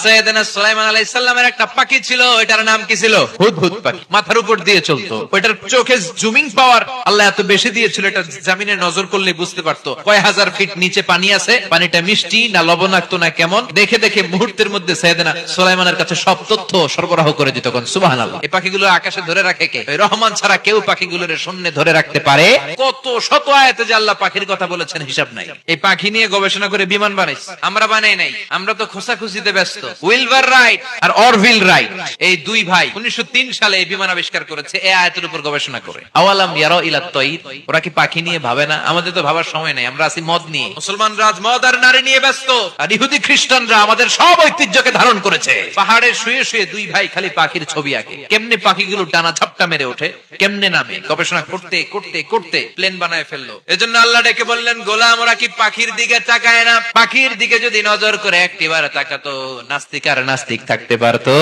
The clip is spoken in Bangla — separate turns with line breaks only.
সাইয়েদনা সুলাইমান আলাইহিস সালামের একটা পাখি ছিল, এটার নাম কি ছিল? হুদহুদ পাখি। মাথার উপর দিয়ে চলতো। ওইটার চোখে জুমিং পাওয়ার আল্লাহ এত বেশি দিয়েছিল, এটা জমিনে নজর করলে বুঝতে পারতো কয় হাজার ফিট নিচে পানি আছে, পানিটা মিষ্টি না লবণাক্ত না কেমন। দেখে দেখে মুহূর্তের মধ্যে সাইয়েদনা সুলাইমানের কাছে সব তথ্য সরবরাহ করে দিত। কোন সুবহানাল্লাহ। এই পাখিগুলো আকাশে ধরে রাখে কে? ওই রহমান ছাড়া কেউ পাখিগুলোর শূন্যে ধরে রাখতে পারে? কত শত আয়াতে যে আল্লাহ পাখির কথা বলেছেন হিসাব নাই। এই পাখি নিয়ে গবেষণা করে বিমান বানাইছে, আমরা বানাই নাই। আমরা তো খোঁজাখুঁজিতে ব্যস্ত। উইলবার রাইট আর অরভিল রাইট, এই দুই ভাই 1903 সালে এই বিমান আবিষ্কার করেছে এই আয়াতের উপর গবেষণা করে। আওয়ালাম ইয়ারা ইলা তাইর, ওরা কি পাখি নিয়ে ভাবে না? আমাদের তো ভাবার সময় নাই, আমরা আছি মদ নিয়ে। মুসলমানরা আজ মদ আর নারী নিয়ে ব্যস্ত, আর ইহুদি খ্রিস্টানরা আমাদের সব ঐতিহ্যকে ধারণ করেছে। পাহাড়ে শুয়ে শুয়ে দুই ভাই খালি পাখির ছবি আঁকে, কেমনে পাখিগুলো ডানা ঝাপটা মেরে ওঠে, কেমনে নামে, গবেষণা করতে করতে করতে প্লেন বানায় ফেললো। এজন্য আল্লাহ ডেকে বললেন, গোলাম ওরা কি পাখির দিকে তাকায় না? পাখির দিকে যদি নজর করে একটিবার তাকাতো, নাস্তিক আর নাস্তিক থাকতে পারতো